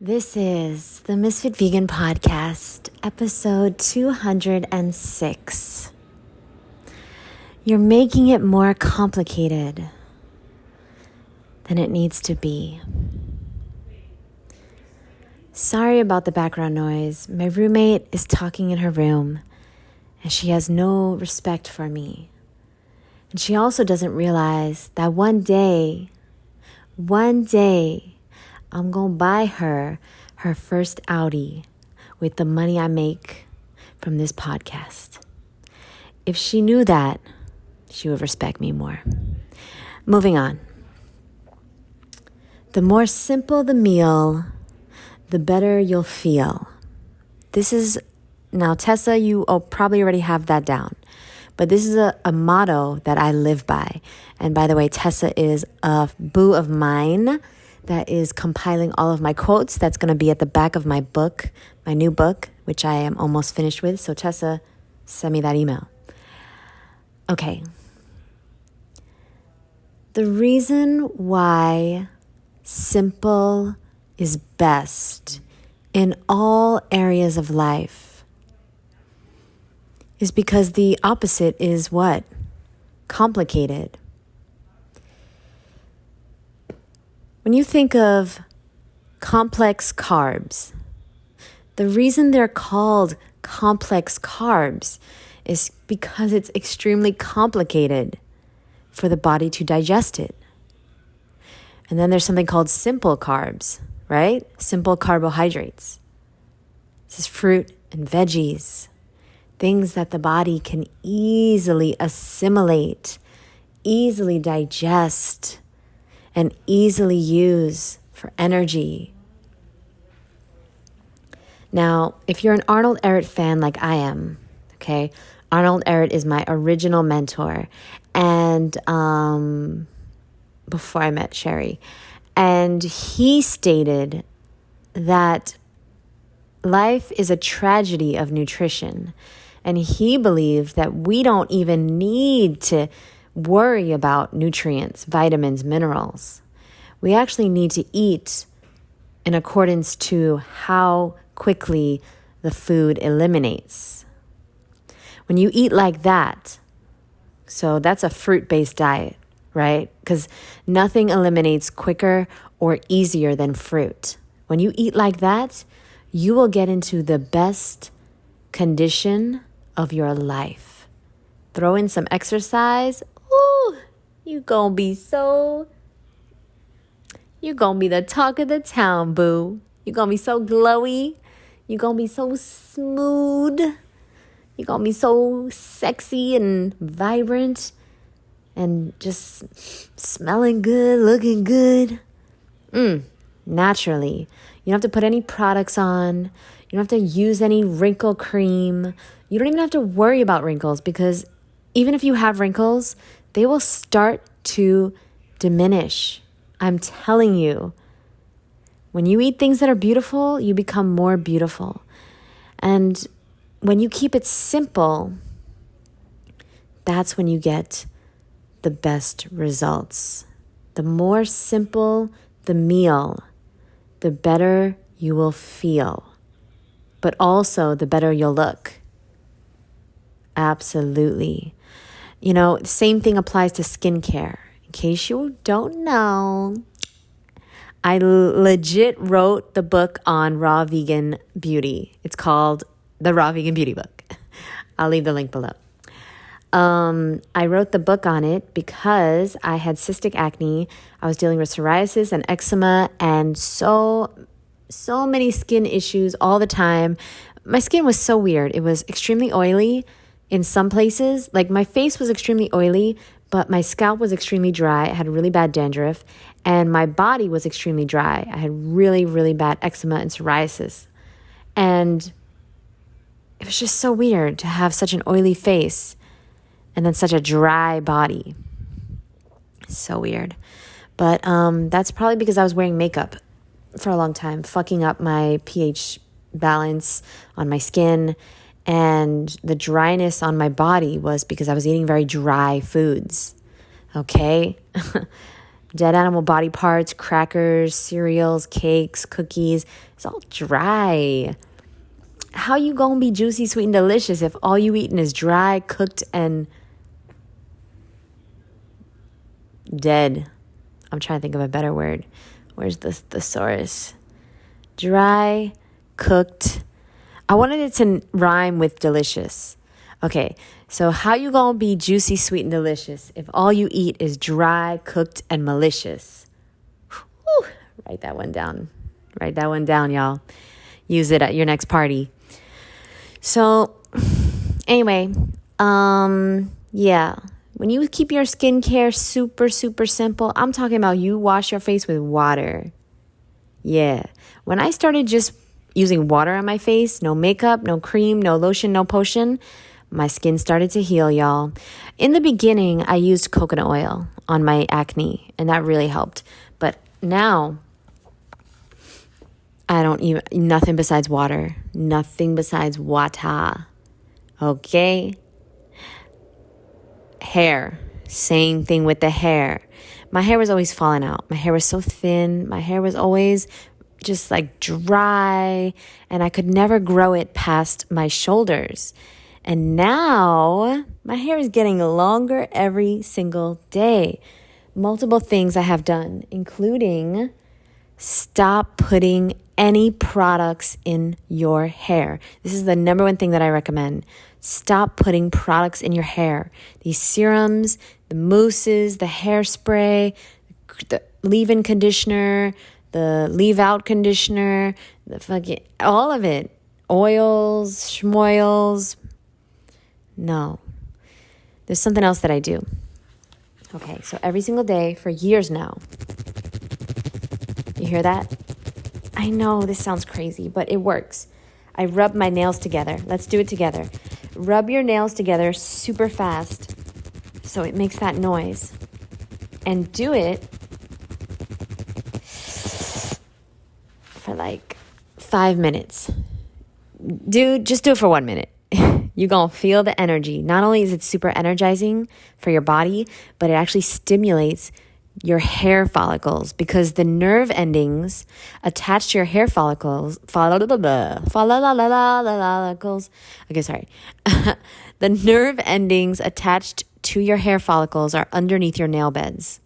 This is the Ms.FitVegan podcast, episode 206. You're making it more complicated than it needs to be. Sorry about the background noise. My roommate is talking in her room, and she has no respect for me. And she also doesn't realize that one day, I'm going to buy her first Audi with the money I make from this podcast. If she knew that, she would respect me more. Moving on. The more simple the meal, the better you'll feel. Now Tessa, you probably already have that down. But this is a motto that I live by. And by the way, Tessa is a boo of mine that is compiling all of my quotes. That's going to be at the back of my book, my new book, which I am almost finished with. So Tessa, send me that email. Okay. The reason why simple is best in all areas of life is because the opposite is what? Complicated. When you think of complex carbs, the reason they're called complex carbs is because it's extremely complicated for the body to digest it. And then there's something called simple carbs, right? Simple carbohydrates. This is fruit and veggies, things that the body can easily assimilate, easily digest, and easily use for energy. Now, if you're an Arnold Ehret fan like I am, okay, Arnold Ehret is my original mentor, and before I met Sherry, and he stated that life is a tragedy of nutrition, and he believed that we don't even need to worry about nutrients, vitamins, minerals. We actually need to eat in accordance to how quickly the food eliminates. When you eat like that, so that's a fruit-based diet, right? Because nothing eliminates quicker or easier than fruit. When you eat like that, you will get into the best condition of your life. Throw in some exercise. Ooh, you gonna be the talk of the town, boo. You gonna be so glowy. You gonna be so smooth. You gonna be so sexy and vibrant and just smelling good, looking good. Naturally. You don't have to put any products on. You don't have to use any wrinkle cream. You don't even have to worry about wrinkles, because even if you have wrinkles, they will start to diminish. I'm telling you, when you eat things that are beautiful, you become more beautiful. And when you keep it simple, that's when you get the best results. The more simple the meal, the better you will feel, but also the better you'll look. Absolutely. You know, the same thing applies to skincare. In case you don't know, I legit wrote the book on raw vegan beauty. It's called The Raw Vegan Beauty Book. I'll leave the link below. I wrote the book on it because I had cystic acne. I was dealing with psoriasis and eczema and so many skin issues all the time. My skin was so weird. It was extremely oily in some places. Like, my face was extremely oily, but my scalp was extremely dry. I had really bad dandruff, and my body was extremely dry. I had really, really bad eczema and psoriasis. And it was just so weird to have such an oily face and then such a dry body. So weird. But that's probably because I was wearing makeup for a long time, fucking up my pH balance on my skin. And the dryness on my body was because I was eating very dry foods. Okay? Dead animal body parts, crackers, cereals, cakes, cookies. It's all dry. How you gonna be juicy, sweet, and delicious if all you eating is dry, cooked, and dead? I'm trying to think of a better word. Where's the thesaurus? Dry, cooked. I wanted it to rhyme with delicious. Okay, so how you gonna be juicy, sweet, and delicious if all you eat is dry, cooked, and malicious? Whew. Write that one down. Write that one down, y'all. Use it at your next party. So, anyway, yeah. When you keep your skincare super, super simple, I'm talking about you wash your face with water. Yeah. When I started just using water on my face, no makeup, no cream, no lotion, no potion, my skin started to heal, y'all. In the beginning, I used coconut oil on my acne, and that really helped. But now, nothing besides water. Nothing besides water. Okay? Hair. Same thing with the hair. My hair was always falling out. My hair was so thin. My hair was always just like dry, and I could never grow it past my shoulders. And now my hair is getting longer every single day. Multiple things I have done, including stop putting any products in your hair. This is the number one thing that I recommend. Stop putting products in your hair. These serums, the mousses, the hairspray, the leave-in conditioner, the leave-out conditioner, all of it. Oils, schmoils. No. There's something else that I do. Okay, so every single day for years now. You hear that? I know this sounds crazy, but it works. I rub my nails together. Let's do it together. Rub your nails together super fast so it makes that noise. And do it for like 5 minutes. Dude, just do it for 1 minute. You're going to feel the energy. Not only is it super energizing for your body, but it actually stimulates your hair follicles because the nerve endings attached to your hair follicles, okay, sorry. The nerve endings attached to your hair follicles are underneath your nail beds.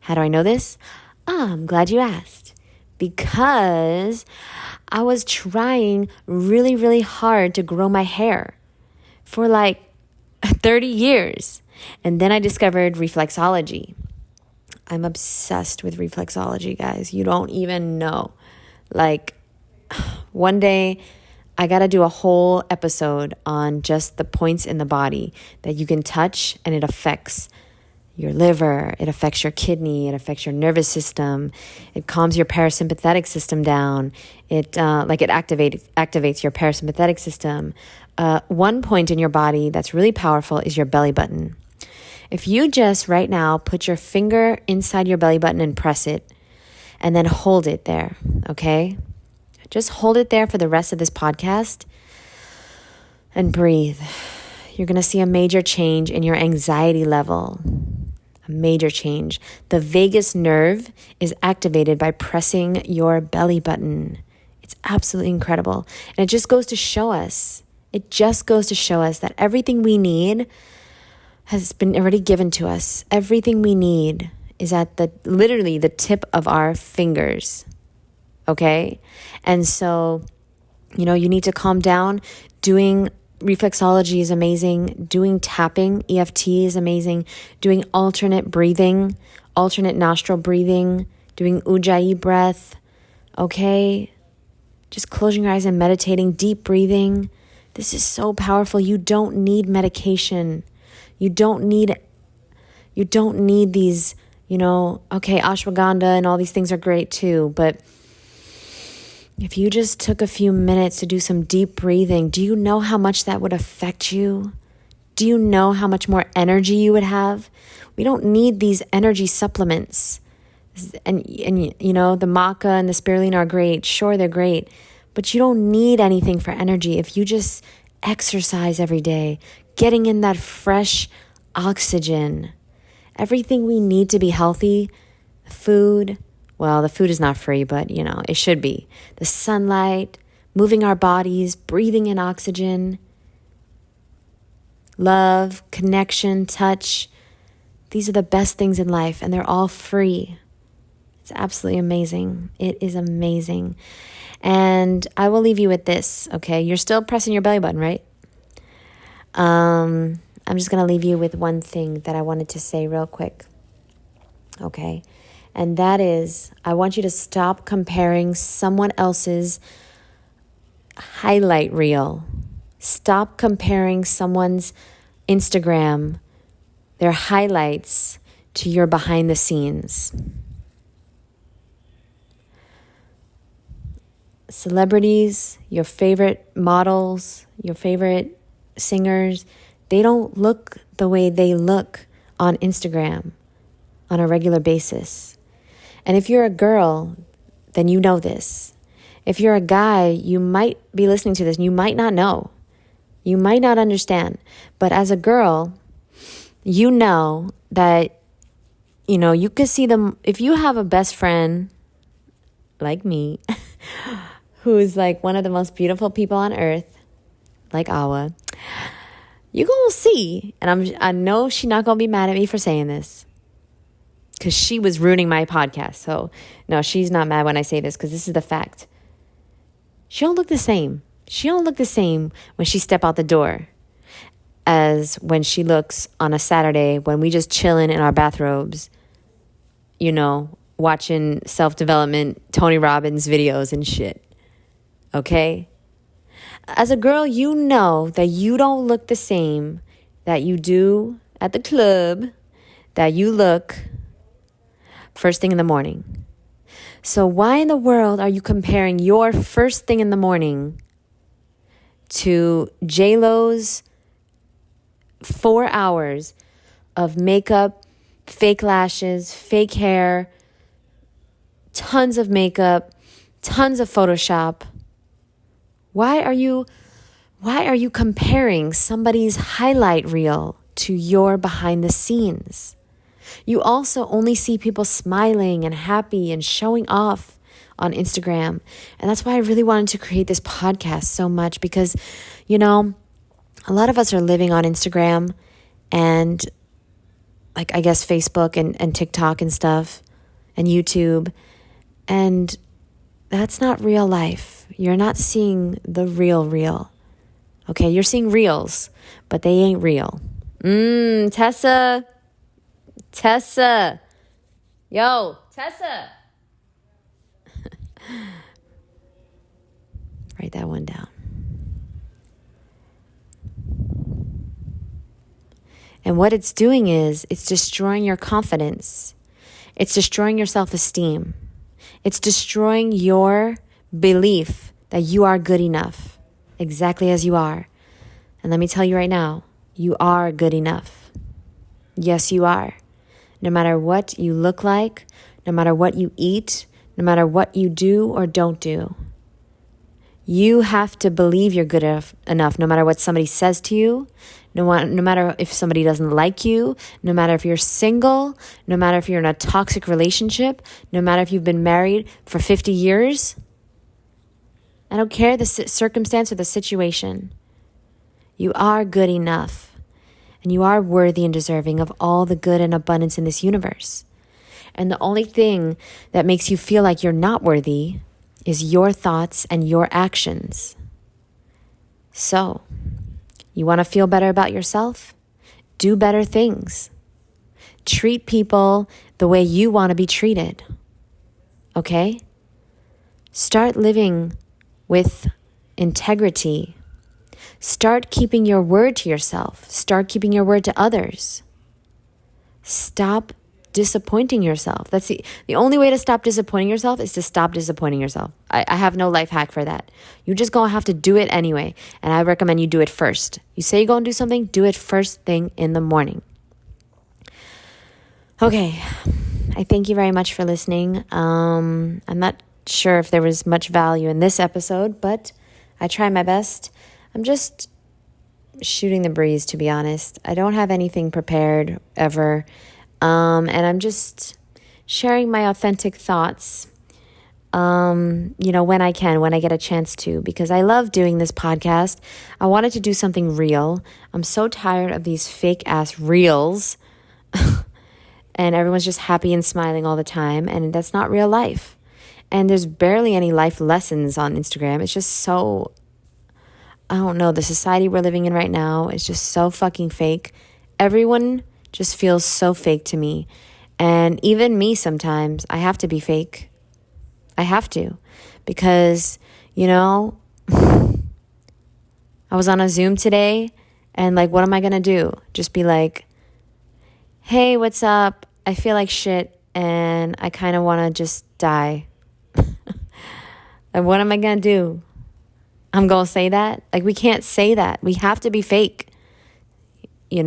How do I know this? I'm glad you asked. Because I was trying really, really hard to grow my hair for like 30 years. And then I discovered reflexology. I'm obsessed with reflexology, guys. You don't even know. Like, one day I got to do a whole episode on just the points in the body that you can touch, and it affects your liver, it affects your kidney, it affects your nervous system, it calms your parasympathetic system down, it activates your parasympathetic system. One point in your body that's really powerful is your belly button. If you just right now put your finger inside your belly button and press it, and then hold it there, okay? Just hold it there for the rest of this podcast and breathe. You're going to see a major change in your anxiety level. A major change. The vagus nerve is activated by pressing your belly button. It's absolutely incredible. And it just goes to show us that everything we need has been already given to us. Everything we need is at literally the tip of our fingers. Okay? And so, you need to calm down. Doing reflexology is amazing. Doing tapping, EFT is amazing. Doing alternate breathing, alternate nostril breathing, doing Ujjayi breath. Okay? Just closing your eyes and meditating, deep breathing. This is so powerful. You don't need medication. You don't need these, ashwagandha and all these things are great too. But if you just took a few minutes to do some deep breathing, do you know how much that would affect you? Do you know how much more energy you would have? We don't need these energy supplements. And the maca and the spirulina are great. Sure, they're great. But you don't need anything for energy if you just exercise every day, getting in that fresh oxygen. Everything we need to be healthy, Food, well, the food is not free, but it should be. The sunlight, moving our bodies, breathing in oxygen, love, connection, touch. These are the best things in life, and they're all free. It's absolutely amazing. It is amazing. And I will leave you with this, okay? You're still pressing your belly button, right? I'm just going to leave you with one thing that I wanted to say real quick, okay? And that is, I want you to stop comparing someone else's highlight reel. Stop comparing someone's Instagram, their highlights, to your behind the scenes. Celebrities, your favorite models, your favorite singers, they don't look the way they look on Instagram on a regular basis. And if you're a girl, then you know this. If you're a guy, you might be listening to this and you might not know. You might not understand. But as a girl, you know that, you could see them. If you have a best friend like me, who's like one of the most beautiful people on earth, like Awa, you gonna see, and I know she's not gonna be mad at me for saying this, because she was ruining my podcast. So no, she's not mad when I say this, because this is the fact. She don't look the same. She don't look the same when she step out the door as when she looks on a Saturday when we just chilling in our bathrobes, watching self-development Tony Robbins videos and shit. Okay? As a girl, you know that you don't look the same that you do at the club, that you look first thing in the morning. So why in the world are you comparing your first thing in the morning to J-Lo's 4 hours of makeup, fake lashes, fake hair, tons of makeup, tons of Photoshop? Why are you comparing somebody's highlight reel to your behind the scenes? You also only see people smiling and happy and showing off on Instagram. And that's why I really wanted to create this podcast so much, because, a lot of us are living on Instagram and I guess Facebook and TikTok and stuff and YouTube. And that's not real life. You're not seeing the real. Okay, you're seeing reels, but they ain't real. Tessa. Yo, Tessa. Write that one down. And what it's doing is it's destroying your confidence. It's destroying your self-esteem. It's destroying your belief that you are good enough, exactly as you are. And let me tell you right now, you are good enough. Yes, you are. No matter what you look like, no matter what you eat, no matter what you do or don't do. You have to believe you're good enough, no matter what somebody says to you, no matter if somebody doesn't like you, no matter if you're single, no matter if you're in a toxic relationship, no matter if you've been married for 50 years. I don't care the circumstance or the situation. You are good enough, and you are worthy and deserving of all the good and abundance in this universe. And the only thing that makes you feel like you're not worthy is your thoughts and your actions. So, you want to feel better about yourself? Do better things. Treat people the way you want to be treated. Okay? Start living with integrity. Start keeping your word to yourself. Start keeping your word to others. Stop disappointing yourself. That's the only way to stop disappointing yourself is to stop disappointing yourself. I have no life hack for that. You just gonna have to do it anyway. And I recommend you do it first. You say you're gonna do something, do it first thing in the morning. Okay. I thank you very much for listening. I'm not sure if there was much value in this episode, but I try my best. I'm just shooting the breeze, to be honest. I don't have anything prepared ever. And I'm just sharing my authentic thoughts, when I can, when I get a chance to, because I love doing this podcast. I wanted to do something real. I'm so tired of these fake ass reels and everyone's just happy and smiling all the time. And that's not real life. And there's barely any life lessons on Instagram. It's just so, I don't know, the society we're living in right now is just so fucking fake. Everyone just feels so fake to me. And even me sometimes, I have to be fake. I have to. Because, I was on a Zoom today and what am I going to do? Just be like, hey, what's up? I feel like shit and I kind of want to just die. What am I going to do? I'm going to say that? We can't say that. We have to be fake. We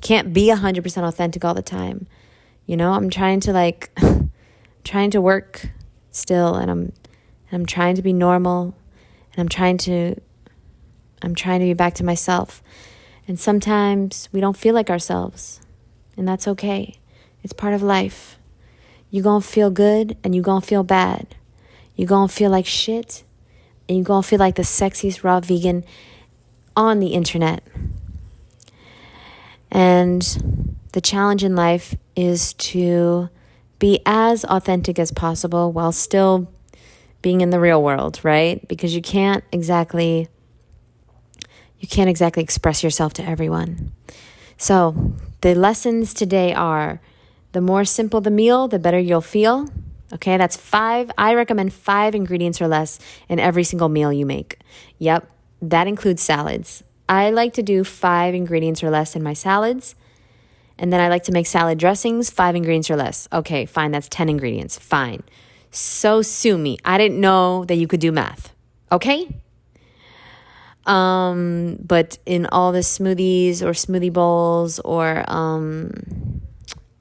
can't be 100% authentic all the time. I'm trying to trying to work still, and I'm trying to be normal, and I'm trying to be back to myself. And sometimes we don't feel like ourselves, and that's okay. It's part of life. You're going to feel good and you're going to feel bad. You're going to feel like shit and you're going to feel like the sexiest raw vegan on the internet. And the challenge in life is to be as authentic as possible while still being in the real world, right? Because you can't exactly express yourself to everyone. So the lessons today are, the more simple the meal, the better you'll feel. Okay, that's 5. I recommend 5 ingredients or less in every single meal you make. Yep, that includes salads. I like to do 5 ingredients or less in my salads. And then I like to make salad dressings, 5 ingredients or less. Okay, fine, that's 10 ingredients. Fine. So sue me. I didn't know that you could do math. Okay? But in all the smoothies or smoothie bowls or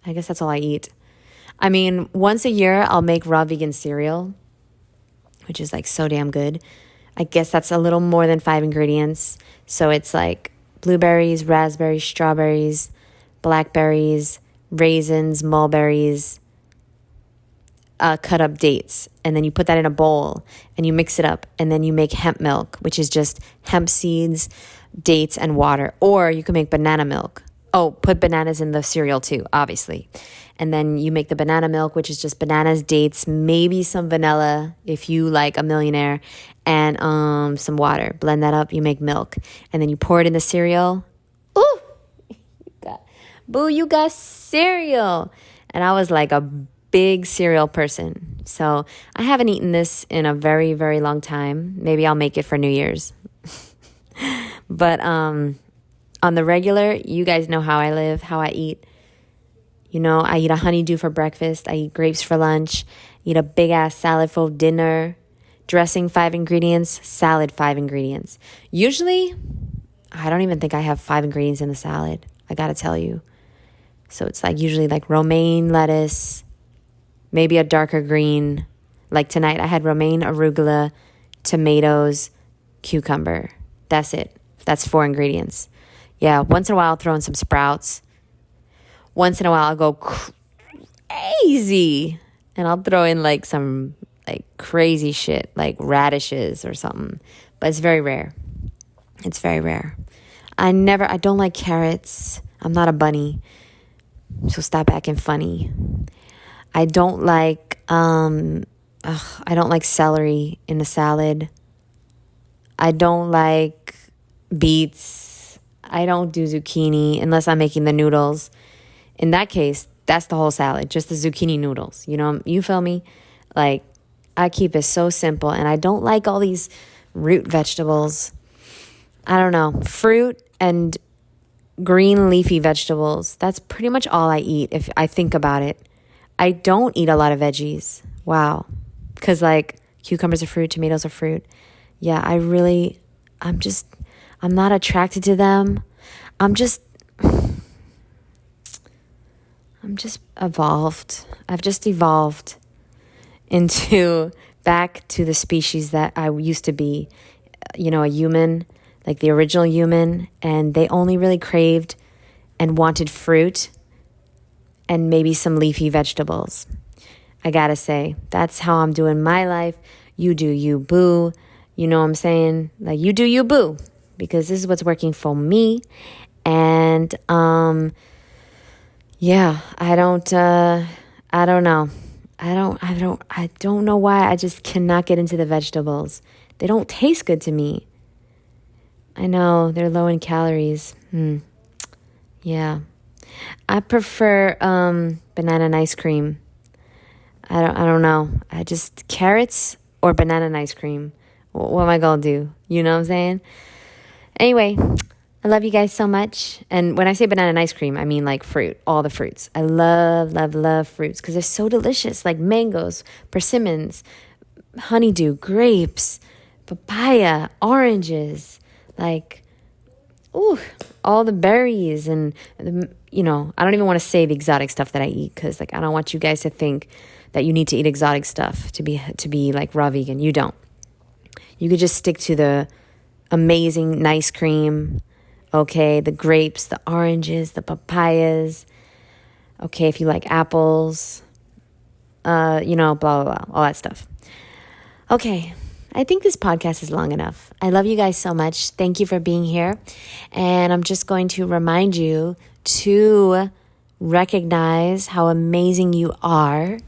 I guess that's all I eat. I mean, once a year I'll make raw vegan cereal, which is so damn good. I guess that's a little more than 5 ingredients. So it's blueberries, raspberries, strawberries, blackberries, raisins, mulberries, cut up dates. And then you put that in a bowl and you mix it up. And then you make hemp milk, which is just hemp seeds, dates, and water. Or you can make banana milk. Oh, put bananas in the cereal too, obviously. And then you make the banana milk, which is just bananas, dates, maybe some vanilla if you like a millionaire, and some water. Blend that up, you make milk. And then you pour it in the cereal. Ooh! You got cereal. And I was a big cereal person. So I haven't eaten this in a very, very long time. Maybe I'll make it for New Year's. But on the regular, you guys know how I live, how I eat. I eat a honeydew for breakfast. I eat grapes for lunch. Eat a big-ass salad for dinner. Dressing 5 ingredients. Salad 5 ingredients. Usually, I don't even think I have 5 ingredients in the salad. I gotta tell you. So it's usually romaine lettuce, maybe a darker green. Tonight, I had romaine, arugula, tomatoes, cucumber. That's it. That's 4 ingredients. Yeah, once in a while I'll throw in some sprouts. Once in a while I'll go crazy. And I'll throw in some crazy shit, radishes or something. But it's very rare. It's very rare. I don't like carrots. I'm not a bunny. So stop acting funny. I don't like celery in a salad. I don't like beets. I don't do zucchini unless I'm making the noodles. In that case, that's the whole salad, just the zucchini noodles. You feel me? I keep it so simple, and I don't like all these root vegetables. I don't know. Fruit and green leafy vegetables, that's pretty much all I eat if I think about it. I don't eat a lot of veggies. Wow. Because cucumbers are fruit, tomatoes are fruit. Yeah, I'm not attracted to them. I'm just evolved. I've just evolved back to the species that I used to be, a human, the original human, and they only really craved and wanted fruit and maybe some leafy vegetables. I gotta say, that's how I'm doing my life. You do you, boo. You know what I'm saying? Like, you do you, boo. Because this is what's working for me. And, yeah, I don't know. I don't know why I just cannot get into the vegetables. They don't taste good to me. I know they're low in calories. Yeah. I prefer banana and ice cream. I don't know. I just carrots or banana and ice cream. What am I going to do? You know what I'm saying? Anyway, I love you guys so much. And when I say banana and ice cream, I mean like fruit, all the fruits. I love, love, love fruits because they're so delicious. Like mangoes, persimmons, honeydew, grapes, papaya, oranges, like, ooh, all the berries. And, I don't even want to say the exotic stuff that I eat because, like, I don't want you guys to think that you need to eat exotic stuff to be like raw vegan. You don't. You could just stick to the amazing nice cream, okay, the grapes, the oranges, the papayas, okay, if you like apples, blah, blah, blah, all that stuff. Okay, I think this podcast is long enough. I love you guys so much. Thank you for being here. And I'm just going to remind you to recognize how amazing you are.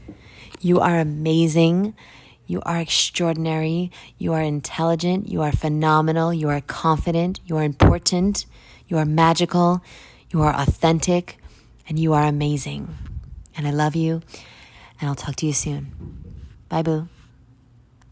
You are amazing. You are extraordinary. You are intelligent. You are phenomenal. You are confident. You are important. You are magical. You are authentic. And you are amazing. And I love you. And I'll talk to you soon. Bye, boo.